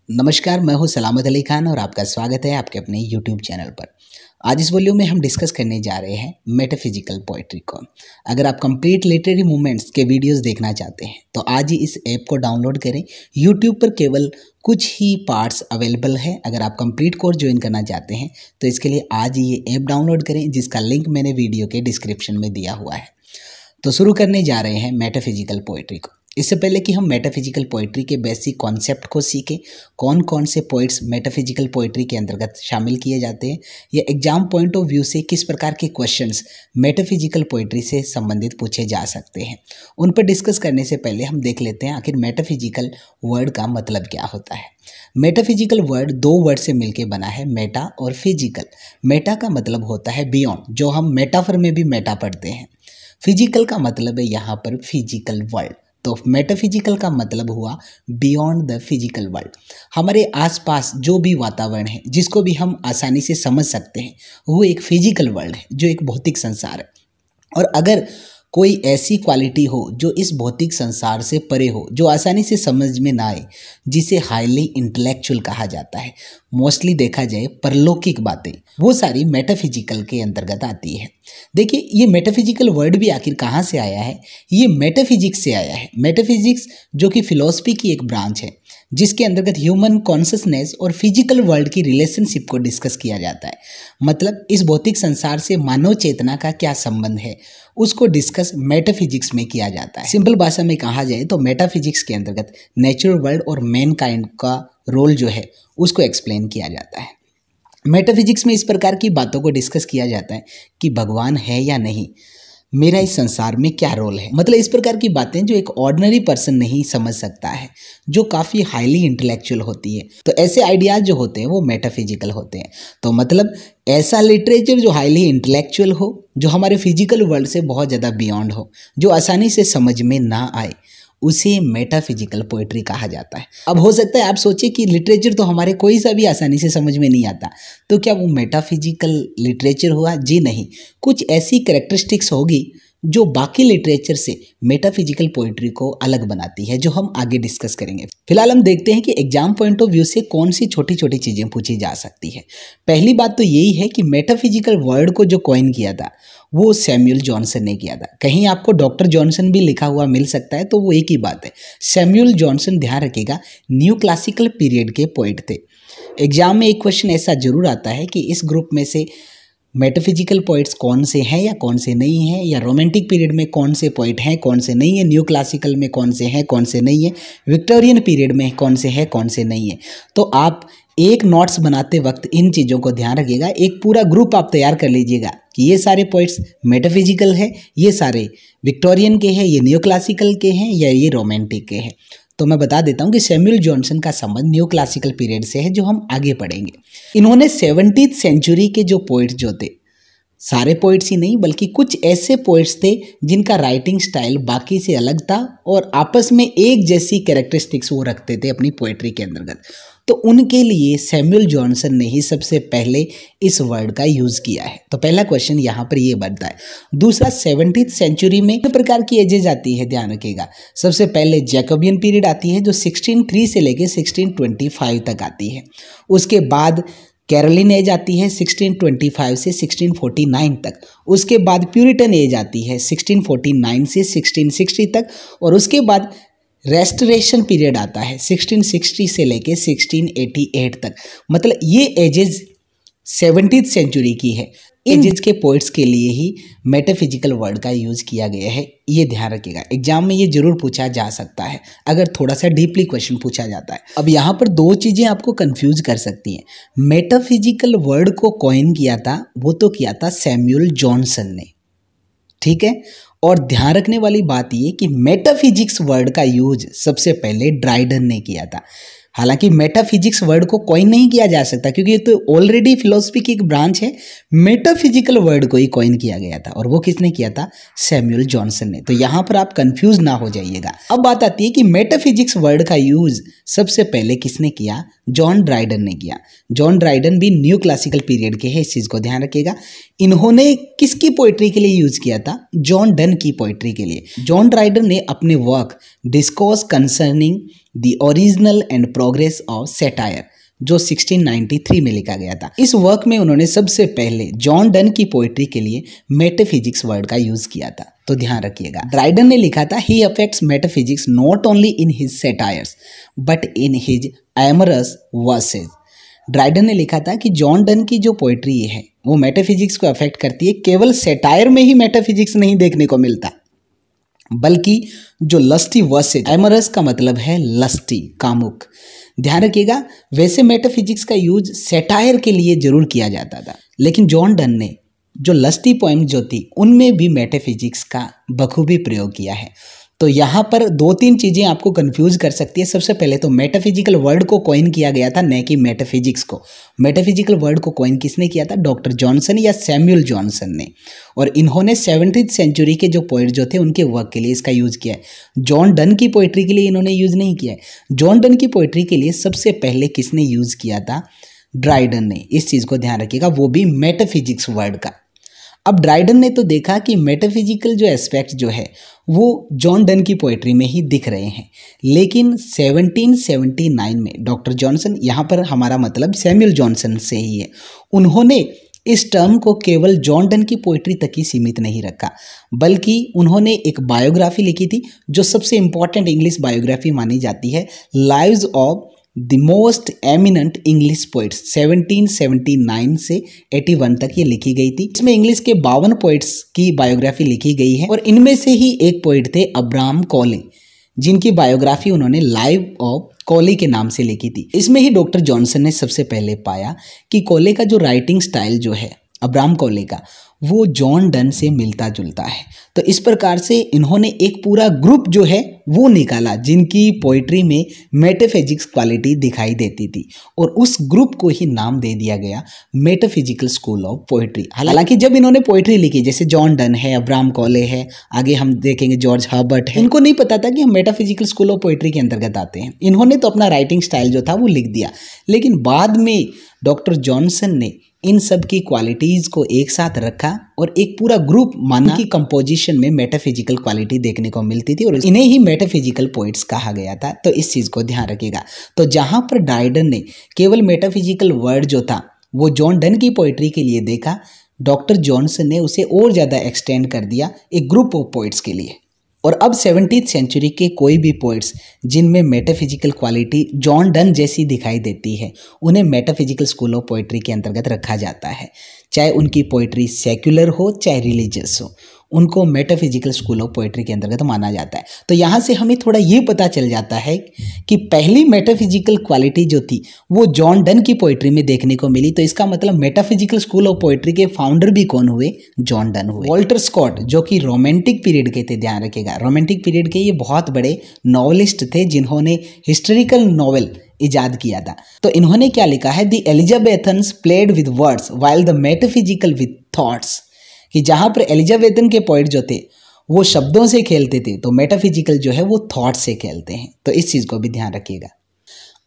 नमस्कार, मैं हूं सलामत अली खान और आपका स्वागत है आपके अपने YouTube चैनल पर। आज इस वॉल्यूम में हम डिस्कस करने जा रहे हैं मेटाफिजिकल पोइट्री को। अगर आप कंप्लीट लिटरेरी मूवमेंट्स के वीडियोस देखना चाहते हैं तो आज ही इस ऐप को डाउनलोड करें। YouTube पर केवल कुछ ही पार्ट्स अवेलेबल है। अगर आप कंप्लीट कोर्स ज्वाइन करना चाहते हैं तो इसके लिए आज ही ये ऐप डाउनलोड करें, जिसका लिंक मैंने वीडियो के डिस्क्रिप्शन में दिया हुआ है। तो शुरू करने जा रहे हैं मेटाफिजिकल पोइट्री को। इससे पहले कि हम मेटाफिजिकल पोइट्री के बेसिक कॉन्सेप्ट को सीखें, कौन कौन से पोइट्स मेटाफिजिकल पोइट्री के अंतर्गत शामिल किए जाते हैं, या एग्जाम पॉइंट ऑफ व्यू से किस प्रकार के क्वेश्चंस मेटाफिजिकल पोइट्री से संबंधित पूछे जा सकते हैं, उन पर डिस्कस करने से पहले हम देख लेते हैं आखिर मेटाफिजिकल वर्ड का मतलब क्या होता है। मेटाफिजिकल वर्ड दो वर्ड से मिलकर बना है, मेटा और फिजिकल। मेटा का मतलब होता है बियॉन्ड, जो हम मेटाफर में भी मेटा पढ़ते हैं। फिजिकल का मतलब है यहाँ पर फिजिकल वर्ल्ड। तो मेटाफिजिकल का मतलब हुआ बियॉन्ड द फिजिकल वर्ल्ड। हमारे आसपास जो भी वातावरण है, जिसको भी हम आसानी से समझ सकते हैं, वो एक फिजिकल वर्ल्ड है, जो एक भौतिक संसार है। और अगर कोई ऐसी क्वालिटी हो जो इस भौतिक संसार से परे हो, जो आसानी से समझ में ना आए, जिसे हाईली इंटेलेक्चुअल कहा जाता है, मोस्टली देखा जाए परलौकिक बातें, वो सारी मेटाफिजिकल के अंतर्गत आती है। देखिए, ये मेटाफिजिकल वर्ड भी आखिर कहाँ से आया है? ये मेटाफिजिक्स से आया है। मेटाफिजिक्स जो कि फिलॉसफी की एक ब्रांच है, जिसके अंतर्गत ह्यूमन कॉन्शसनेस और फिजिकल वर्ल्ड की रिलेशनशिप को डिस्कस किया जाता है। मतलब इस भौतिक संसार से मानव चेतना का क्या संबंध है, उसको डिस्कस मेटाफिजिक्स में किया जाता है। सिंपल भाषा में कहा जाए तो मेटाफिजिक्स के अंतर्गत नेचुरल वर्ल्ड और मैनकाइंड का रोल जो है उसको एक्सप्लेन किया जाता है। मेटाफिजिक्स में इस प्रकार की बातों को डिस्कस किया जाता है कि भगवान है या नहीं, मेरा इस संसार में क्या रोल है। मतलब इस प्रकार की बातें जो एक ऑर्डिनरी पर्सन नहीं समझ सकता है, जो काफ़ी हाईली इंटेलेक्चुअल होती है। तो ऐसे आइडियाज़ जो होते हैं वो मेटाफिजिकल होते हैं। तो मतलब ऐसा लिटरेचर जो हाईली इंटेलेक्चुअल हो, जो हमारे फिजिकल वर्ल्ड से बहुत ज़्यादा बियॉन्ड हो, जो आसानी से समझ में ना आए, उसे मेटाफिजिकल पोइट्री कहा जाता है। अब हो सकता है आप सोचिए कि लिटरेचर तो हमारे कोई सा भी आसानी से समझ में नहीं आता, तो क्या वो मेटाफिजिकल लिटरेचर हुआ? जी नहीं, कुछ ऐसी कैरेक्टरिस्टिक्स होगी जो बाकी लिटरेचर से मेटाफिजिकल पोइट्री को अलग बनाती है, जो हम आगे डिस्कस करेंगे। फिलहाल हम देखते हैं कि एग्जाम पॉइंट ऑफ व्यू से कौन सी छोटी छोटी चीज़ें पूछी जा सकती है। पहली बात तो यही है कि मेटाफिजिकल वर्ड को जो कॉइन किया था वो सैमुअल जॉनसन ने किया था। कहीं आपको डॉक्टर जॉनसन भी लिखा हुआ मिल सकता है, तो वो एक ही बात है। सैमुअल जॉनसन, ध्यान रखिएगा, न्यू क्लासिकल पीरियड के पोइट थे। एग्जाम में एक क्वेश्चन ऐसा जरूर आता है कि इस ग्रुप में से मेटाफिजिकल पोइट्स कौन से हैं या कौन से नहीं हैं, या रोमांटिक पीरियड में कौन से पोइट हैं कौन से नहीं है, न्यू क्लासिकल में कौन से हैं कौन से नहीं है, विक्टोरियन पीरियड में कौन से हैं कौन से नहीं है। तो आप एक नोट्स बनाते वक्त इन चीज़ों को ध्यान रखिएगा। एक पूरा ग्रुप आप तैयार कर लीजिएगा कि ये सारे पोइट्स मेटाफिजिकल है, ये सारे विक्टोरियन के हैं, ये न्यू क्लासिकल के हैं, या ये रोमांटिक के हैं। तो मैं बता देता हूँ कि सैमुअल जॉनसन का संबंध न्यू क्लासिकल पीरियड से है, जो हम आगे पढ़ेंगे। इन्होंने 17th सेंचुरी के जो पोइट्स जो थे, सारे पोइट्स ही नहीं बल्कि कुछ ऐसे पोइट्स थे जिनका राइटिंग स्टाइल बाकी से अलग था और आपस में एक जैसी कैरेक्टरिस्टिक्स वो रखते थे अपनी पोइट्री के अंतर्गत। तो उनके लिए सैमुअल जॉनसन ने ही सबसे पहले इस वर्ड का यूज़ किया है। तो पहला क्वेश्चन यहाँ पर ये बनता है। दूसरा, 17th सेंचुरी में किस प्रकार की एजेज आती है, ध्यान रखिएगा। सबसे पहले जैकोबियन पीरियड आती है, जो 1603 से लेकर 1625 तक आती है। उसके बाद कैरोलिन एज आती है 1625 से 1649 तक। उसके बाद प्यूरिटन एज आती है 1649 से 1660 तक। और उसके बाद रेस्टोरेशन पीरियड आता है 1660 से लेके 1688 तक। मतलब ये एजेस 17th सेंचुरी की है। एजेस के पोइट्स के लिए ही मेटाफिजिकल वर्ड का यूज़ किया गया है, ये ध्यान रखिएगा। एग्जाम में ये जरूर पूछा जा सकता है अगर थोड़ा सा डीपली क्वेश्चन पूछा जाता है। अब यहाँ पर दो चीज़ें आपको कंफ्यूज कर सकती हैं। मेटाफिजिकल वर्ड को कॉइन किया था, वो तो किया था सैमुअल जॉनसन ने, ठीक है। और ध्यान रखने वाली बात ये कि मेटाफिजिक्स वर्ड का यूज सबसे पहले ड्राइडन ने किया था। हालांकि मेटाफिजिक्स वर्ड को कॉइन नहीं किया जा सकता, क्योंकि ये तो ऑलरेडी फिलोसफी की एक ब्रांच है। मेटाफिजिकल वर्ड को ही कॉइन किया गया था, और वो किसने किया था? सैमुअल जॉनसन ने। तो यहाँ पर आप कंफ्यूज ना हो जाइएगा। अब बात आती है कि मेटाफिजिक्स वर्ड का यूज सबसे पहले किसने किया? जॉन ड्राइडन ने किया। जॉन ड्राइडन भी न्यू क्लासिकल पीरियड के हैं, इस चीज़ को ध्यान रखिएगा। इन्होंने किसकी पोइट्री के लिए यूज किया था? जॉन डन की पोइट्री के लिए। जॉन ड्राइडन ने अपने work discourse concerning the original and progress of satire, जो 1693 में लिखा गया था। इस वर्क में उन्होंने सबसे पहले जॉन डन की पोइट्री के लिए मेटाफिजिक्स वर्ड का यूज किया था, तो ध्यान रखिएगा। ड्राइडन ने लिखा था, he affects metaphysics not only in his satires but in his amorous verses. Dryden ने लिखा था कि जॉन डन की जो पोइट्री है वो मेटाफिजिक्स को अफेक्ट करती है। केवल सैटायर में ही मेटाफिजिक्स नहीं देखने को मिलता, बल्कि जो लस्टी वर्सेज, एमरस का मतलब है लस्टी, कामुक। ध्यान रखिएगा, वैसे मेटाफिजिक्स का यूज सैटायर के लिए जरूर किया जाता था, लेकिन जॉन डन ने जो लस्टी पोएम जो थी उनमें भी मेटाफिजिक्स का बखूबी प्रयोग किया है। तो यहाँ पर दो तीन चीज़ें आपको कंफ्यूज कर सकती है। सबसे पहले तो मेटाफिजिकल वर्ड को कॉइन किया गया था, न कि मेटाफिजिक्स को। मेटाफिजिकल वर्ड को कॉइन किसने किया था? डॉक्टर जॉनसन या सैमुअल जॉनसन ने। और इन्होंने 17th सेंचुरी के जो पोइट जो थे उनके वर्क के लिए इसका यूज़ किया है। जॉन डन की पोइट्री के लिए इन्होंने यूज़ नहीं किया है। जॉन डन की पोइट्री के लिए सबसे पहले किसने यूज़ किया था? ड्राइडन ने। इस चीज़ को ध्यान रखिएगा, वो भी मेटाफिजिक्स वर्ड का। अब ड्राइडन ने तो देखा कि मेटाफिजिकल जो एस्पेक्ट जो है वो जॉन डन की पोइट्री में ही दिख रहे हैं, लेकिन 1779 में डॉक्टर जॉनसन, यहाँ पर हमारा मतलब सैमुअल जॉनसन से ही है, उन्होंने इस टर्म को केवल जॉन डन की पोइट्री तक ही सीमित नहीं रखा, बल्कि उन्होंने एक बायोग्राफी लिखी थी जो सबसे इंपॉर्टेंट इंग्लिश बायोग्राफी मानी जाती है, lives of the most eminent English poets. 1779 से 81 तक ये लिखी गई थी। इसमें इंग्लिश के 52 पोइट्स की बायोग्राफी लिखी गई है और इनमें से ही एक पोइट थे अब्राहम कॉले, जिनकी बायोग्राफी उन्होंने लाइव ऑफ कॉले के नाम से लिखी थी। इसमें ही डॉक्टर जॉनसन ने सबसे पहले पाया कि कॉले का जो राइटिंग स्टाइल जो है, अब्राहम कॉले का, वो जॉन डन से मिलता जुलता है। तो इस प्रकार से इन्होंने एक पूरा ग्रुप जो है वो निकाला जिनकी पोइट्री में मेटाफिजिक्स क्वालिटी दिखाई देती थी, और उस ग्रुप को ही नाम दे दिया गया मेटाफिजिकल स्कूल ऑफ पोइट्री। हालांकि जब इन्होंने पोइट्री लिखी, जैसे जॉन डन है, अब्राहम कॉले है, आगे हम देखेंगे जॉर्ज हर्बर्ट है, इनको नहीं पता था कि हम मेटाफिजिकल स्कूल ऑफ पोइट्री के अंतर्गत आते हैं। इन्होंने तो अपना राइटिंग स्टाइल जो था वो लिख दिया, लेकिन बाद में डॉक्टर जॉनसन ने इन सब की क्वालिटीज़ को एक साथ रखा और एक पूरा ग्रुप माना कि कंपोजिशन में मेटाफिजिकल क्वालिटी देखने को मिलती थी और इन्हें ही मेटाफिजिकल पोइट्स कहा गया था। तो इस चीज़ को ध्यान रखिएगा। तो जहाँ पर ड्राइडन ने केवल मेटाफिजिकल वर्ड जो था वो जॉन डन की पोइट्री के लिए देखा, डॉक्टर जॉनसन ने उसे और ज़्यादा एक्सटेंड कर दिया एक ग्रुप ऑफ पोइट्स के लिए। और अब 17th सेंचुरी के कोई भी पोइट्स जिनमें मेटाफिजिकल क्वालिटी जॉन डन जैसी दिखाई देती है, उन्हें मेटाफिजिकल स्कूल ऑफ पोइट्री के अंतर्गत रखा जाता है। चाहे उनकी पोइट्री सेक्युलर हो चाहे रिलीजियस हो, उनको मेटाफिजिकल स्कूल ऑफ पोइट्री के अंतर्गत माना जाता है। तो यहाँ से हमें थोड़ा ये पता चल जाता है कि पहली मेटाफिजिकल क्वालिटी जो थी वो जॉन डन की पोइट्री में देखने को मिली। तो इसका मतलब मेटाफिजिकल स्कूल ऑफ पोइट्री के फाउंडर भी कौन हुए? जॉन डन हुए। वॉल्टर स्कॉट, जो कि रोमांटिक पीरियड के थे, ध्यान रखिएगा, रोमांटिक पीरियड के ये बहुत बड़े नॉवलिस्ट थे जिन्होंने हिस्टोरिकल नॉवेल इजाद किया था। तो इन्होंने क्या लिखा है? The Elizabethans played with words while the metaphysical with thoughts, कि जहाँ पर एलिजाबेथन के पोइट जो थे वो शब्दों से खेलते थे, तो मेटाफिजिकल जो है वो थॉट से खेलते हैं। तो इस चीज़ को भी ध्यान रखिएगा।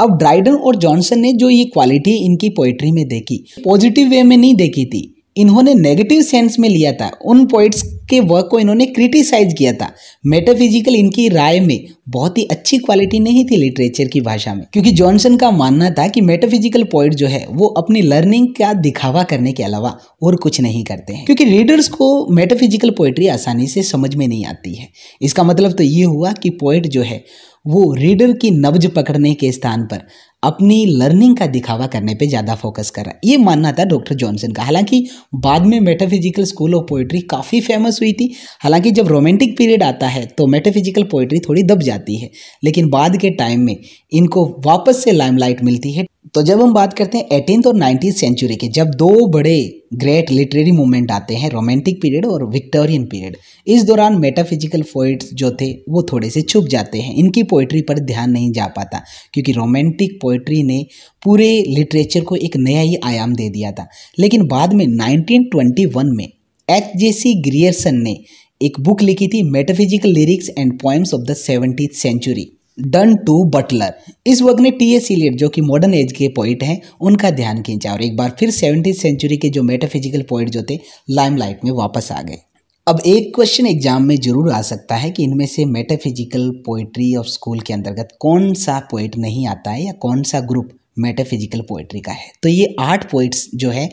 अब ड्राइडन और जॉनसन ने जो ये क्वालिटी इनकी पोइट्री में देखी, पॉजिटिव वे में नहीं देखी थी, इन्होंने नेगेटिव सेंस में लिया था। उन पोइट्स के वर्क को इन्होंने क्रिटिसाइज किया था। मेटाफिजिकल इनकी राय में बहुत ही अच्छी क्वालिटी नहीं थी लिटरेचर की भाषा में, क्योंकि जॉनसन का मानना था कि मेटाफिजिकल पोइट जो है वो अपनी लर्निंग का दिखावा करने के अलावा और कुछ नहीं करते हैं, क्योंकि रीडर्स को मेटाफिजिकल पोइट्री आसानी से समझ में नहीं आती है। इसका मतलब तो ये हुआ कि पोइट जो है वो रीडर की नब्ज पकड़ने के स्थान पर अपनी लर्निंग का दिखावा करने पे ज़्यादा फोकस कर रहा है, ये मानना था डॉक्टर जॉनसन का। हालांकि बाद में मेटाफिजिकल स्कूल ऑफ पोइट्री काफ़ी फेमस हुई थी। हालांकि जब रोमांटिक पीरियड आता है तो मेटाफिजिकल पोइट्री थोड़ी दब जाती है, लेकिन बाद के टाइम में इनको वापस से लाइमलाइट मिलती है। तो जब हम बात करते हैं 18th और 19th सेंचुरी के, जब दो बड़े ग्रेट लिटरेरी मूवमेंट आते हैं, रोमांटिक पीरियड और विक्टोरियन पीरियड, इस दौरान मेटाफिजिकल पोइट्स जो थे वो थोड़े से छुप जाते हैं, इनकी पोइट्री पर ध्यान नहीं जा पाता, क्योंकि रोमांटिक पोइट्री ने पूरे लिटरेचर को एक नया ही आयाम दे दिया था। लेकिन बाद में 1921 में H.J.C. ग्रियर्सन ने एक बुक लिखी थी, metaphysical lyrics and poems of the 17th century, Donne to Butler. इस वर्क ने T.S. इलियट, जो कि मॉडर्न एज के पोइट हैं, उनका ध्यान खींचा और एक बार फिर 17th सेंचुरी के जो मेटाफिजिकल पोइट जो थे लाइमलाइट में वापस आ गए। अब एक क्वेश्चन एग्जाम में जरूर आ सकता है कि इनमें से मेटाफिजिकल पोइट्री ऑफ स्कूल के अंतर्गत कौन सा पोइट नहीं आता है या कौन सा ग्रुप मेटाफिजिकल पोइट्री का है। तो ये 8 पोइट्स जो है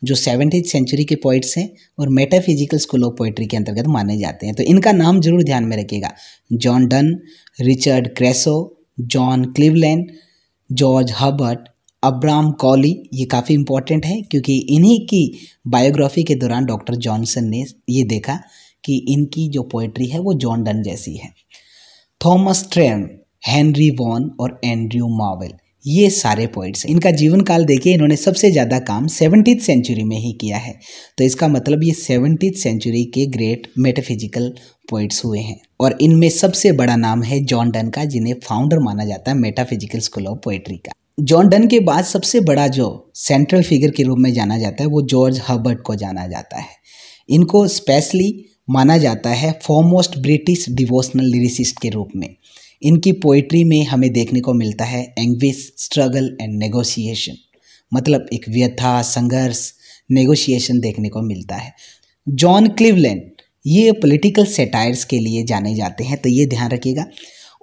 जो 17th सेंचुरी के पोइट्स हैं और मेटाफिजिकल स्कूल ऑफ पोइट्री के अंतर्गत माने जाते हैं। तो इनका नाम जरूर ध्यान में रखिएगा, John Donne, Richard Crashaw, John Cleveland, George Herbert, Abraham Cowley. ये काफ़ी इंपॉर्टेंट है क्योंकि इन्हीं की बायोग्राफी के दौरान डॉक्टर जॉनसन ने ये देखा कि इनकी जो पोइट्री है वो जॉन डन जैसी है। थॉमस ट्रेन, हेनरी वॉन और एंड्रयू मार्वेल, ये सारे पोइट्स हैं। इनका जीवन काल देखिए, इन्होंने सबसे ज़्यादा काम 17th सेंचुरी में ही किया है। तो इसका मतलब ये 17th सेंचुरी के ग्रेट मेटाफिजिकल पोइट्स हुए हैं। और इनमें सबसे बड़ा नाम है जॉन डन का, जिन्हें फाउंडर माना जाता है मेटाफिजिकल स्कूल ऑफ पोइट्री का। जॉन डन के बाद सबसे बड़ा जो सेंट्रल फिगर के रूप में जाना जाता है वो जॉर्ज हर्बर्ट को जाना जाता है। इनको स्पेशली माना जाता है फॉरमोस्ट ब्रिटिश डिवोशनल लिरिसिस्ट के रूप में। इनकी पोइट्री में हमें देखने को मिलता है एंग्विश, स्ट्रगल एंड नेगोशिएशन, मतलब एक व्यथा, संघर्ष, नेगोशिएशन देखने को मिलता है। जॉन क्लीवलैंड ये पॉलिटिकल सेटायर्स के लिए जाने जाते हैं, तो ये ध्यान रखिएगा।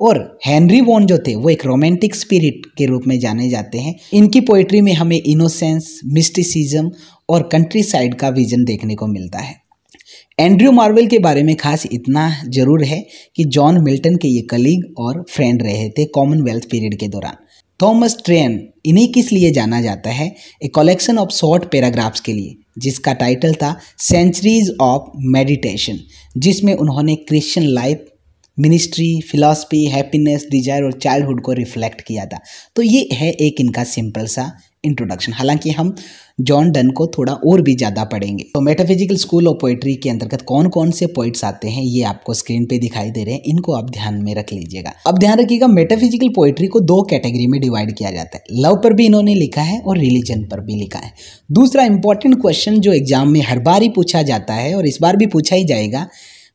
और हेनरी वॉन जो थे वो एक रोमांटिक स्पिरिट के रूप में जाने जाते हैं। इनकी पोइट्री में हमें इनोसेंस, मिस्टिसिज्म और कंट्री साइड का विजन देखने को मिलता है। एंड्रयू मार्वेल के बारे में खास इतना जरूर है कि जॉन मिल्टन के ये कलीग और फ्रेंड रहे थे कॉमनवेल्थ पीरियड के दौरान। थॉमस ट्रेन, इन्हीं किस लिए जाना जाता है? A collection of short paragraphs के लिए, जिसका टाइटल था सेंचुरीज ऑफ मेडिटेशन, जिसमें उन्होंने Christian life, ministry, philosophy, happiness, desire और चाइल्डहुड को रिफ्लेक्ट किया था। तो ये है एक इनका सिंपल सा इंट्रोडक्शन। हालांकि हम जॉन डन को थोड़ा और भी ज़्यादा पढ़ेंगे। तो मेटाफिजिकल स्कूल ऑफ पोइट्री के अंतर्गत कौन कौन से पोइट्स आते हैं ये आपको स्क्रीन पे दिखाई दे रहे हैं, इनको आप ध्यान में रख लीजिएगा। अब ध्यान रखिएगा, मेटाफिजिकल पोइट्री को 2 कैटेगरी में डिवाइड किया जाता है। लव पर भी इन्होंने लिखा है और रिलीजन पर भी लिखा है। दूसरा इंपॉर्टेंट क्वेश्चन जो एग्जाम में हर बार ही पूछा जाता है और इस बार भी पूछा ही जाएगा,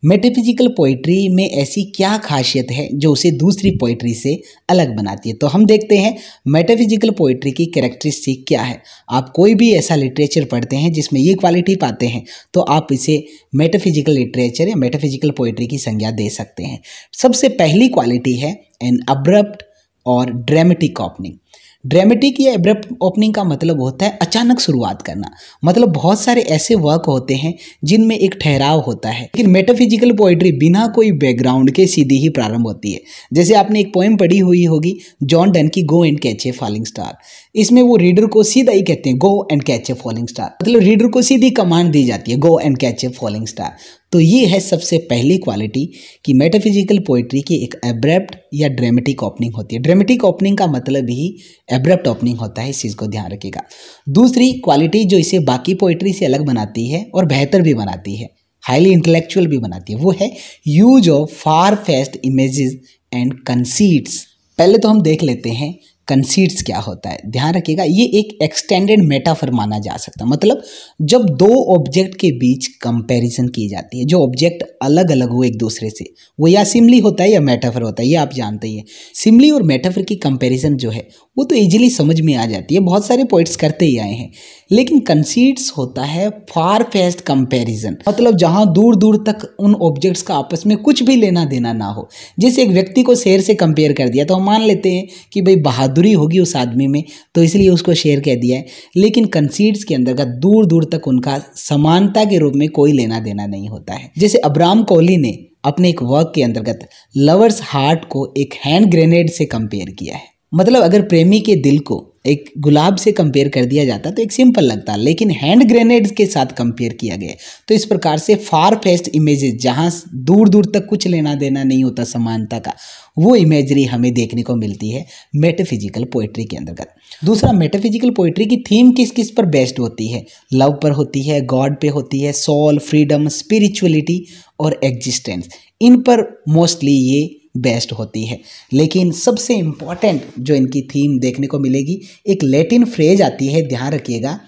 मेटाफिजिकल पोइट्री में ऐसी क्या खासियत है जो उसे दूसरी पोइट्री से अलग बनाती है। तो हम देखते हैं मेटाफिजिकल पोइट्री की कैरेक्टरिस्टिक क्या है। आप कोई भी ऐसा लिटरेचर पढ़ते हैं जिसमें ये क्वालिटी पाते हैं तो आप इसे मेटाफिजिकल लिटरेचर या मेटाफिजिकल पोइट्री की संज्ञा दे सकते हैं। सबसे पहली क्वालिटी है एन अब्रप्ट और ड्रामेटिक ओपनिंग। ड्रामेटिक या एब्रप्ट ओपनिंग का मतलब होता है अचानक शुरुआत करना। मतलब बहुत सारे ऐसे वर्क होते हैं जिनमें एक ठहराव होता है, लेकिन मेटाफिजिकल पोइट्री बिना कोई बैकग्राउंड के सीधी ही प्रारंभ होती है। जैसे आपने एक पोएम पढ़ी हुई होगी जॉन डन की go and catch a falling star. इसमें वो रीडर को सीधा ही कहते हैं go and catch a falling star, मतलब रीडर को सीधी कमांड दी जाती है go and catch a falling star. तो ये है सबसे पहली क्वालिटी कि मेटाफिजिकल पोइट्री की एक एब्रप्ट या ड्रामेटिक ओपनिंग होती है। ड्रामेटिक ओपनिंग का मतलब ही एब्रप्ट ओपनिंग होता है, इस चीज़ को ध्यान रखिएगा। दूसरी क्वालिटी जो इसे बाकी पोइट्री से अलग बनाती है और बेहतर भी बनाती है, हाईली इंटेलेक्चुअल भी बनाती है, वो है use of far fest images and conceits. पहले तो हम देख लेते हैं कंसीट्स क्या होता है। ध्यान रखिएगा, ये एक एक्सटेंडेड मेटाफर माना जा सकता है। मतलब जब 2 ऑब्जेक्ट के बीच कंपैरिजन की जाती है, जो ऑब्जेक्ट अलग अलग हो एक दूसरे से, वो या सिमिली होता है या मेटाफर होता है, ये आप जानते ही हैं। सिमिली और मेटाफर की कंपैरिजन जो है वो तो इजीली समझ में आ जाती है, बहुत सारे पोइट्स करते ही आए हैं। लेकिन कंसीट्स होता है फार फेस्ट कंपैरिजन, मतलब जहाँ दूर दूर तक उन ऑब्जेक्ट्स का आपस में कुछ भी लेना देना ना हो। जैसे एक व्यक्ति को शेर से कंपेयर कर दिया तो हम मान लेते हैं कि भाई बहादुरी होगी उस आदमी में तो इसलिए उसको शेर कह दिया है, लेकिन कंसीट्स के अंदर दूर दूर तक उनका समानता के रूप में कोई लेना देना नहीं होता है। जैसे अब्राहम कॉली ने अपने एक वर्क के अंतर्गत लवर्स हार्ट को एक हैंड ग्रेनेड से कंपेयर किया है। मतलब अगर प्रेमी के दिल को एक गुलाब से कंपेयर कर दिया जाता तो एक सिंपल लगता, लेकिन हैंड ग्रेनेड्स के साथ कंपेयर किया गया। तो इस प्रकार से फार फेस्ट इमेजेस, जहाँ दूर दूर तक कुछ लेना देना नहीं होता समानता का, वो इमेजरी हमें देखने को मिलती है मेटाफिजिकल पोइट्री के अंतर्गत। दूसरा, मेटाफिजिकल पोइट्री की थीम किस किस पर बेस्ड होती है? लव पर होती है, गॉड पे होती है, सोल, फ्रीडम, स्पिरिचुअलिटी और एग्जिस्टेंस, इन पर मोस्टली ये बेस्ट होती है। लेकिन सबसे इम्पॉर्टेंट जो इनकी थीम देखने को मिलेगी, एक लैटिन फ्रेज आती है, ध्यान रखिएगा,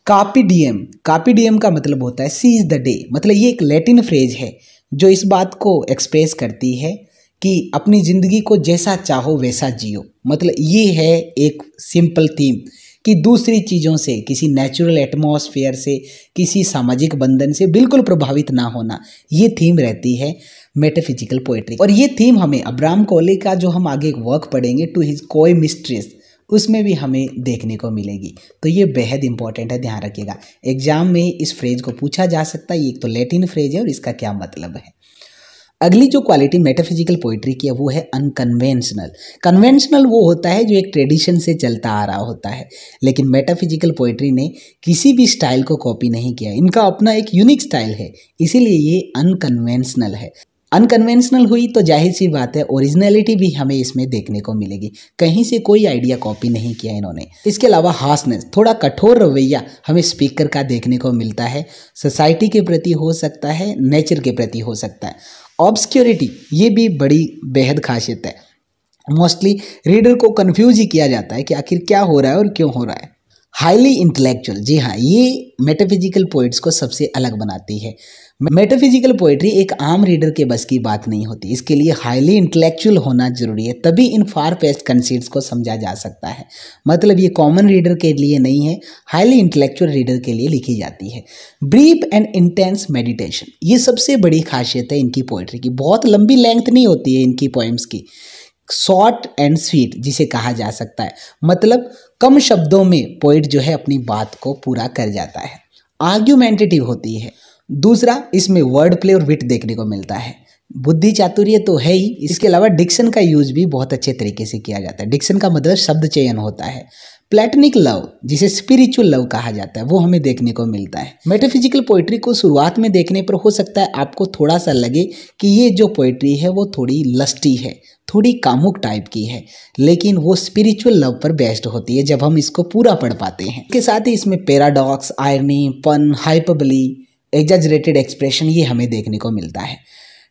कार्पे डिएम। कार्पे डिएम का मतलब होता है सीज द डे। मतलब ये एक लैटिन फ्रेज है जो इस बात को एक्सप्रेस करती है कि अपनी ज़िंदगी को जैसा चाहो वैसा जियो। मतलब ये है एक सिंपल थीम कि दूसरी चीज़ों से, किसी नेचुरल एटमॉस्फेयर से, किसी सामाजिक बंधन से बिल्कुल प्रभावित ना होना, ये थीम रहती है मेटाफिजिकल पोएट्री। और ये थीम हमें अब्राहम कोहली का जो हम आगे एक वर्क पढ़ेंगे टू हिज कोई मिस्ट्रेस, उसमें भी हमें देखने को मिलेगी। तो ये बेहद इंपॉर्टेंट है, ध्यान रखिएगा। एग्जाम में इस फ्रेज को पूछा जा सकता है। ये एक तो लैटिन फ्रेज है और इसका क्या मतलब है। अगली जो क्वालिटी मेटाफिजिकल पोइट्री की है वो है अनकन्वेंशनल। कन्वेंशनल वो होता है जो एक ट्रेडिशन से चलता आ रहा होता है, लेकिन मेटाफिजिकल पोइट्री ने किसी भी स्टाइल को कॉपी नहीं किया। इनका अपना एक यूनिक स्टाइल है, इसीलिए ये अनकन्वेंशनल है। अनकन्वेंशनल हुई तो जाहिर सी बात है ओरिजिनलिटी भी हमें इसमें देखने को मिलेगी। कहीं से कोई आइडिया कॉपी नहीं किया इन्होंने। इसके अलावा हार्शनेस, थोड़ा कठोर रवैया हमें स्पीकर का देखने को मिलता है। सोसाइटी के प्रति हो सकता है, नेचर के प्रति हो सकता है। ऑब्सक्योरिटी, ये भी बड़ी बेहद खासियत है। मोस्टली रीडर को कंफ्यूज ही किया जाता है कि आखिर क्या हो रहा है और क्यों हो रहा है। हाईली इंटेलेक्चुअल, जी हाँ, ये मेटाफिजिकल पोइट्स को सबसे अलग बनाती है। मेटाफिजिकल पोइट्री एक आम रीडर के बस की बात नहीं होती, इसके लिए हाईली इंटेलेक्चुअल होना जरूरी है, तभी इन फार फेस्ट कंसीट्स को समझा जा सकता है। मतलब ये कॉमन रीडर के लिए नहीं है, हाईली इंटेलेक्चुअल रीडर के लिए लिखी जाती है। ब्रीफ एंड इंटेंस मेडिटेशन, ये सबसे बड़ी खासियत है इनकी पोइट्री की। बहुत लंबी लेंथ नहीं होती है इनकी पोइम्स की। शॉर्ट एंड स्वीट जिसे कहा जा सकता है, मतलब कम शब्दों में पोइट जो है अपनी बात को पूरा कर जाता है। आर्ग्यूमेंटेटिव होती है। दूसरा, इसमें वर्ड प्ले और विट देखने को मिलता है। बुद्धि चातुर्य तो है ही, इसके अलावा डिक्शन का यूज भी बहुत अच्छे तरीके से किया जाता है। डिक्शन का मतलब शब्द चयन होता है। प्लेटोनिक लव, जिसे स्पिरिचुअल लव कहा जाता है, वो हमें देखने को मिलता है। मेटाफिजिकल पोइट्री को शुरुआत में देखने पर हो सकता है आपको थोड़ा सा लगे कि ये जो पोइट्री है वो थोड़ी लस्टी है, थोड़ी कामुक टाइप की है, लेकिन वो स्पिरिचुअल लव पर बेस्ड होती है जब हम इसको पूरा पढ़ पाते हैं। इसके साथ ही इसमें पैराडॉक्स, आयरनी, पन, हाइपरबली, एग्जैजरेटेड एक्सप्रेशन, ये हमें देखने को मिलता है।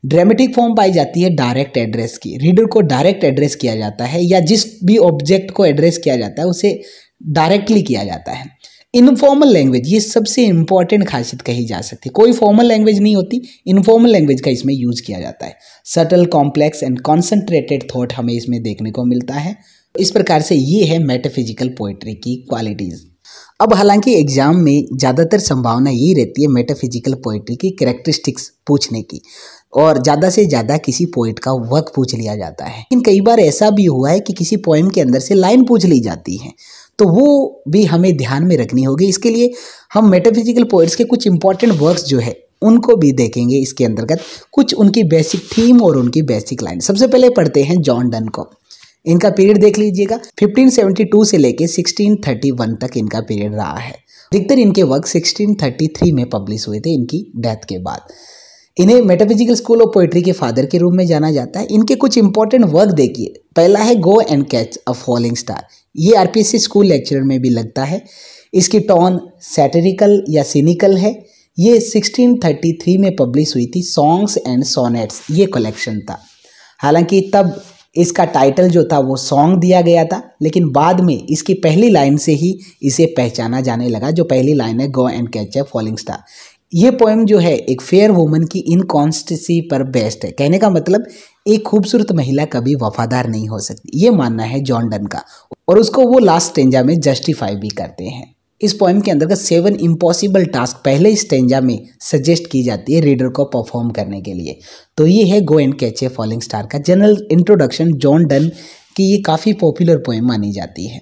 ड्रामेटिक फॉर्म पाई जाती है डायरेक्ट एड्रेस की। रीडर को डायरेक्ट एड्रेस किया जाता है, या जिस भी ऑब्जेक्ट को एड्रेस किया जाता है उसे डायरेक्टली किया जाता है। इनफॉर्मल लैंग्वेज, ये सबसे इंपॉर्टेंट खासियत कही जा सकती है। कोई फॉर्मल लैंग्वेज नहीं होती, इनफॉर्मल लैंग्वेज का इसमें यूज किया जाता है। Subtle, complex and concentrated thought हमें इसमें देखने को मिलता है। इस प्रकार से ये है मेटाफिजिकल पोइट्री की क्वालिटीज़। अब हालांकि एग्जाम में ज़्यादातर संभावना यही रहती है मेटाफिजिकल पोइट्री की कैरेक्टरिस्टिक्स पूछने की, और ज़्यादा से ज़्यादा किसी पोइट का वर्क पूछ लिया जाता है। लेकिन कई बार ऐसा भी हुआ है कि किसी पोएम के अंदर से लाइन पूछ ली जाती है, तो वो भी हमें ध्यान में रखनी होगी। इसके लिए हम मेटाफिजिकल पोइट्स के कुछ इंपॉर्टेंट वर्क्स जो है उनको भी देखेंगे। इसके अंतर्गत कुछ उनकी बेसिक थीम और उनकी बेसिक लाइन। सबसे पहले पढ़ते हैं जॉन डन को। इनका पीरियड देख लीजिएगा, 1572 से लेके 1631 तक इनका पीरियड रहा है। अधिकतर इनके वर्क 1633 में पब्लिश हुए थे इनकी डेथ के बाद। इन्हें मेटाफिजिकल स्कूल ऑफ पोइट्री के फादर के रूप में जाना जाता है। इनके कुछ इंपॉर्टेंट वर्क देखिए। पहला है go and catch a falling star. ये आरपीएससी स्कूल लेक्चरर में भी लगता है। इसकी टोन सैटिरिकल या सिनिकल है। ये 1633 में पब्लिश हुई थी। सॉन्ग्स एंड सोनेट्स ये कलेक्शन था। हालांकि तब इसका टाइटल जो था वो सॉन्ग दिया गया था, लेकिन बाद में इसकी पहली लाइन से ही इसे पहचाना जाने लगा। जो पहली लाइन है go and catch a falling star, ये पोएम जो है एक फेयर वुमन की इनकॉन्स्टेंसी पर बेस्ड है। कहने का मतलब एक खूबसूरत महिला कभी वफादार नहीं हो सकती, ये मानना है जॉन डन का, और उसको वो लास्ट स्टेंजा में जस्टिफाई भी करते हैं। इस पोएम के अंतर्गत 7 इम्पॉसिबल टास्क पहले स्टेंजा में सजेस्ट की जाती है रीडर को परफॉर्म करने के लिए। तो ये है go and catch a falling star का जनरल इंट्रोडक्शन। जॉन डन की ये काफ़ी पॉपुलर पोएम मानी जाती है।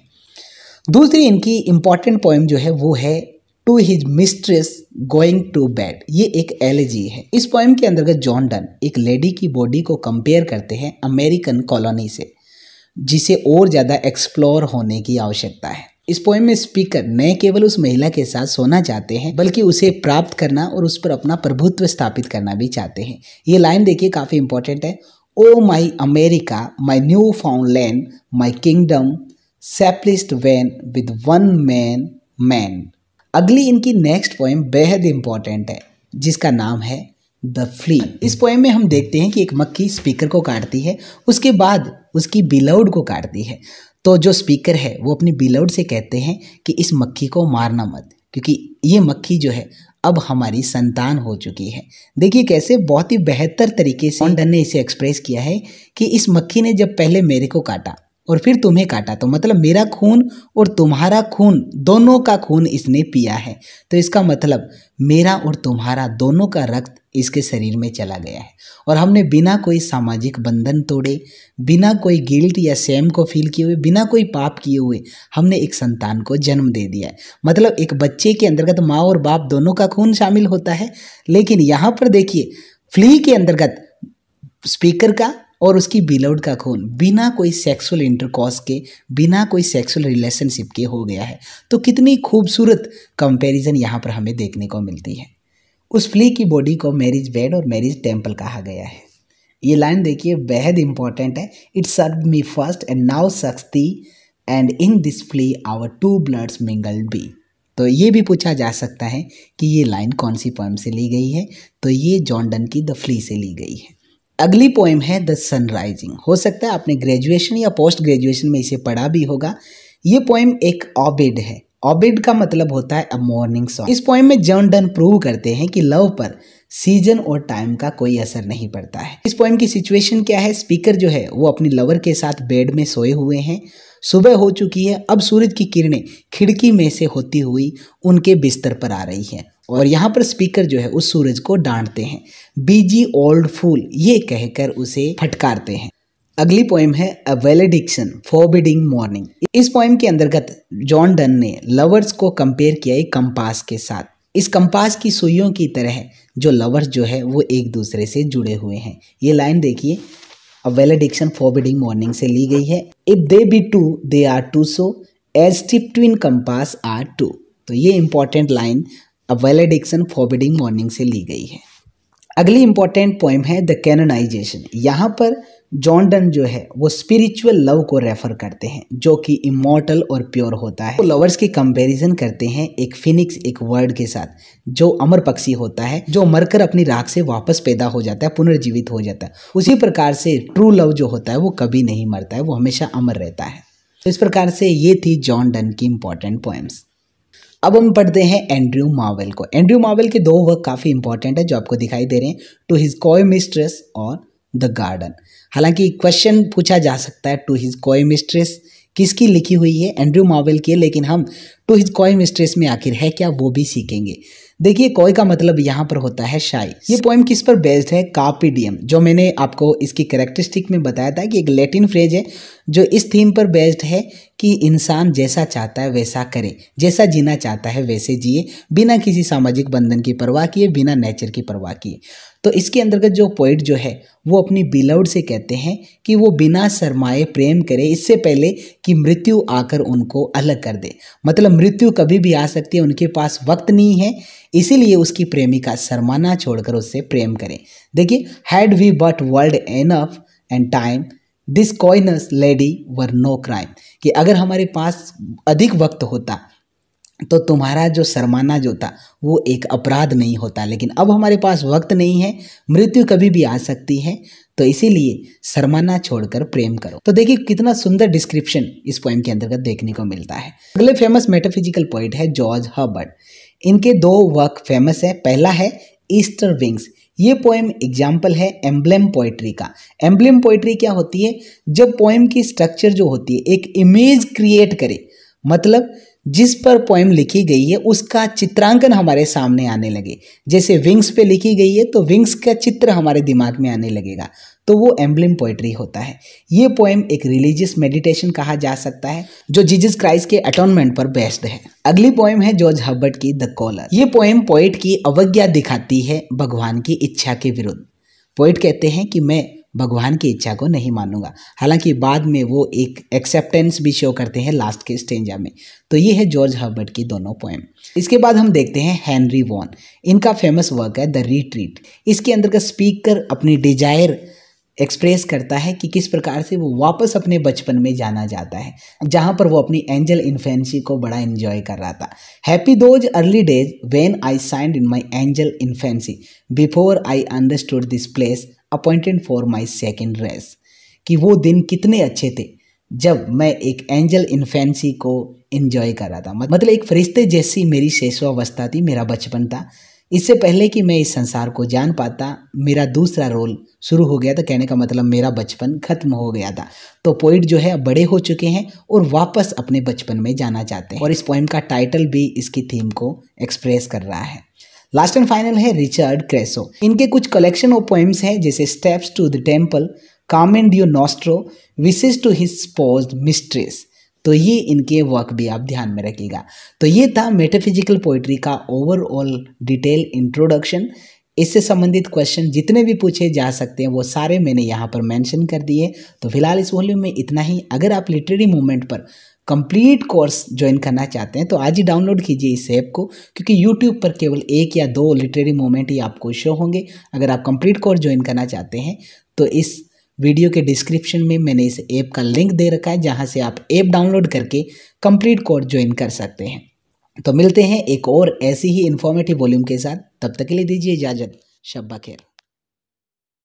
दूसरी इनकी इंपॉर्टेंट पोएम जो है वो है to his mistress going to bed. ये एक एलेजी है। इस पोएम के अंतर्गत जॉन डन एक लेडी की बॉडी को कंपेयर करते हैं अमेरिकन कॉलोनी से, जिसे और ज़्यादा एक्सप्लोर होने की आवश्यकता है। इस पोएम में स्पीकर न केवल उस महिला के साथ सोना चाहते हैं, बल्कि उसे प्राप्त करना और उस पर अपना प्रभुत्व स्थापित करना भी चाहते हैं। ये लाइन देखिए, काफ़ी इंपॉर्टेंट है। O my America, my new found land, my kingdom, safeliest when with one man. अगली इनकी नेक्स्ट पोएम बेहद इंपॉर्टेंट है, जिसका नाम है द फ्ली। इस पोएम में हम देखते हैं कि एक मक्खी स्पीकर को काटती है, उसके बाद उसकी बिलव्ड को काटती है। तो जो स्पीकर है वो अपनी बिलव्ड से कहते हैं कि इस मक्खी को मारना मत, क्योंकि ये मक्खी जो है अब हमारी संतान हो चुकी है। देखिए कैसे बहुत ही बेहतर तरीके से जॉन डन ने इसे एक्सप्रेस किया है कि इस मक्खी ने जब पहले मेरे को काटा, और फिर तुम्हें काटा, तो मतलब मेरा खून और तुम्हारा खून दोनों का खून इसने पिया है। तो इसका मतलब मेरा और तुम्हारा दोनों का रक्त इसके शरीर में चला गया है और हमने बिना कोई सामाजिक बंधन तोड़े, बिना कोई गिल्ट या शेम को फील किए हुए, बिना कोई पाप किए हुए हमने एक संतान को जन्म दे दिया है। मतलब एक बच्चे के अंतर्गत माँ और बाप दोनों का खून शामिल होता है, लेकिन यहाँ पर देखिए फ्ली के अंतर्गत स्पीकर का और उसकी बिलव्ड का खून बिना कोई सेक्सुअल इंटरकॉर्स के, बिना कोई सेक्सुअल रिलेशनशिप के हो गया है। तो कितनी खूबसूरत कंपैरिजन यहाँ पर हमें देखने को मिलती है। उस फ्ली की बॉडी को मैरिज बेड और मैरिज टेम्पल कहा गया है। ये लाइन देखिए बेहद इंपॉर्टेंट है। इट सर्व me first and now sucks thee and in this flea our two bloods mingled be. तो ये भी पूछा जा सकता है कि ये लाइन कौन सी पोएम से ली गई है, तो ये जॉन डन की द फ्ली से ली गई है। अगली पोएम है द सनराइजिंग। हो सकता है आपने ग्रेजुएशन या पोस्ट ग्रेजुएशन में इसे पढ़ा भी होगा। ये पोएम एक ऑबिड है। ऑबिड का मतलब होता है अ मॉर्निंग सॉन्ग। इस पोएम में जॉन डन प्रूव करते हैं कि लव पर सीजन और टाइम का कोई असर नहीं पड़ता है। इस पोएम की सिचुएशन क्या है, स्पीकर जो है वो अपनी लवर के साथ बेड में सोए हुए हैं, सुबह हो चुकी है, अब सूरज की किरणें खिड़की में से होती हुई उनके बिस्तर पर आ रही है और यहाँ पर स्पीकर जो है उस सूरज को डांटते हैं, बीजी ओल्ड फूल ये कहकर उसे फटकारते हैं। अगली पोएम है अ वैलेडिक्शन फॉरबिडिंग मॉर्निंग। इस पोएम के अंतर्गत जॉन डन ने लवर्स को कंपेयर किया एक कंपास के साथ। इस कंपास की सुइयों की तरह जो लवर्स जो है वो एक दूसरे से जुड़े हुए हैं। ये लाइन देखिए अ वैलेडिक्शन फॉरबिडिंग मॉर्निंग से ली गई है। If they be two they are two so as tip twin compass are two. तो ये important line a valediction forbidding mourning से ली गई है। अगली इंपॉर्टेंट पोएम है द कैनोनाइजेशन। यहाँ पर जॉन डन जो है वो स्पिरिचुअल लव को रेफर करते हैं जो कि इमॉर्टल और प्योर होता है। वो लवर्स की कंपैरिजन करते हैं एक फिनिक्स एक बर्ड के साथ जो अमर पक्षी होता है, जो मरकर अपनी राख से वापस पैदा हो जाता है, पुनर्जीवित हो जाता है। उसी प्रकार से ट्रू लव जो होता है वो कभी नहीं मरता है, वो हमेशा अमर रहता है। तो इस प्रकार से ये थी जॉन डन की इंपॉर्टेंट पोएम्स। अब हम पढ़ते हैं एंड्रयू मार्वेल को। एंड्रयू मार्वेल के दो वर्क काफ़ी इंपॉर्टेंट है जो आपको दिखाई दे रहे हैं, टू हिज कॉय मिस्ट्रेस और द गार्डन। हालांकि क्वेश्चन पूछा जा सकता है टू हिज कॉय मिस्ट्रेस किसकी लिखी हुई है, एंड्रयू मार्वेल की, लेकिन हम टू हिज कॉय मिस्ट्रेस में आखिर है क्या वो भी सीखेंगे। देखिए कॉय का मतलब यहाँ पर होता है शाई। ये पोएम किस पर बेस्ड है, कार्पे डियम, जो मैंने आपको इसकी कैरेक्टरिस्टिक में बताया था कि एक लैटिन फ्रेज है जो इस थीम पर बेस्ड है कि इंसान जैसा चाहता है वैसा करे, जैसा जीना चाहता है वैसे जिए, बिना किसी सामाजिक बंधन की परवाह किए, बिना नेचर की परवाह किए। तो इसके अंतर्गत जो पोइट जो है वो अपनी बिलव्ड से कहते हैं कि वो बिना शर्माए प्रेम करे इससे पहले कि मृत्यु आकर उनको अलग कर दे। मतलब मृत्यु कभी भी आ सकती है, उनके पास वक्त नहीं है, इसीलिए उसकी प्रेमिका शर्माना छोड़कर उससे प्रेम करें। देखिए had we but world enough and time this coyness lady were no crime, कि अगर हमारे पास अधिक वक्त होता तो तुम्हारा जो शर्माना जो था वो एक अपराध नहीं होता, लेकिन अब हमारे पास वक्त नहीं है, मृत्यु कभी भी आ सकती है, तो इसीलिए शर्माना छोड़कर प्रेम करो। तो देखिए कितना सुंदर डिस्क्रिप्शन इस पोएम के अंतर्गत देखने को मिलता है। अगले फेमस मेटाफिजिकल पोइट है जॉर्ज हर्बर्ट। इनके दो वर्क फेमस है। पहला है ईस्टर विंग्स। ये पोएम एग्जाम्पल है एम्ब्लेम पोइट्री का। एम्ब्लेम पोइट्री क्या होती है, जब पोएम की स्ट्रक्चर जो होती है एक इमेज क्रिएट करे, मतलब जिस पर पोएम लिखी गई है उसका चित्रांकन हमारे सामने आने लगे। जैसे विंग्स पे लिखी गई है तो विंग्स का चित्र हमारे दिमाग में आने लगेगा, तो वो एम्ब्लेम पोइट्री होता है। ये पोएम एक रिलीजियस मेडिटेशन कहा जा सकता है जो जीसस क्राइस्ट के अटोनमेंट पर बेस्ड है। अगली पोएम है जॉर्ज हर्बर्ट की द कॉलर। ये पोएम पोइट की अवज्ञा दिखाती है भगवान की इच्छा के विरुद्ध। पोइट कहते हैं कि मैं भगवान की इच्छा को नहीं मानूंगा, हालांकि बाद में वो एक एक्सेप्टेंस भी शो करते हैं लास्ट के स्टेंजा में। तो ये है जॉर्ज हर्बर्ट की दोनों पोएम। इसके बाद हम देखते हैं हेनरी वॉन। इनका फेमस वर्क है द रिट्रीट। इसके अंदर का स्पीकर अपनी डिजायर एक्सप्रेस करता है कि किस प्रकार से वो वापस अपने बचपन में जाना जाता है, जहाँ पर वो अपनी एंजल इन्फेंसी को बड़ा एंजॉय कर रहा था। Happy those early days when I shined in my angel infancy before I understood this place appointed for my second race. कि वो दिन कितने अच्छे थे जब मैं एक एंजल इन्फेंसी को एंजॉय कर रहा था। मतलब एक फरिश्ते जैसी मेरी शैशवावस्था थी, मेरा बचपन था, इससे पहले कि मैं इस संसार को जान पाता मेरा दूसरा रोल शुरू हो गया था। कहने का मतलब मेरा बचपन खत्म हो गया था। तो पोइट जो है अब बड़े हो चुके हैं और वापस अपने बचपन में जाना चाहते हैं और इस पोएम का टाइटल भी इसकी थीम को एक्सप्रेस कर रहा है। लास्ट एंड फाइनल है रिचर्ड क्रेसो। इनके कुछ कलेक्शन ऑफ पोएम्स हैं जैसे स्टेप्स टू द टेम्पल, कामेंड Deo Nostro, wishes to his supposed mistress. तो ये इनके वर्क भी आप ध्यान में रखिएगा। तो ये था मेटाफिजिकल पोइट्री का ओवरऑल डिटेल इंट्रोडक्शन। इससे संबंधित क्वेश्चन जितने भी पूछे जा सकते हैं वो सारे मैंने यहाँ पर मेंशन कर दिए। तो फिलहाल इस वॉल्यूम में इतना ही। अगर आप लिटरेरी मूवमेंट पर कंप्लीट कोर्स ज्वाइन करना चाहते हैं तो आज ही डाउनलोड कीजिए इस ऐप को, क्योंकि यूट्यूब पर केवल 1 या 2 लिटरेरी मूवमेंट ही आपको शो होंगे। अगर आप कंप्लीट कोर्स ज्वाइन करना चाहते हैं तो इस वीडियो के डिस्क्रिप्शन में मैंने इस ऐप का लिंक दे रखा है, जहां से आप ऐप डाउनलोड करके कंप्लीट कोर्स ज्वाइन कर सकते हैं। तो मिलते हैं एक और ऐसी ही इन्फॉर्मेटिव वॉल्यूम के साथ। तब तक के लिए दीजिए इजाज़त। शब्बा खैर।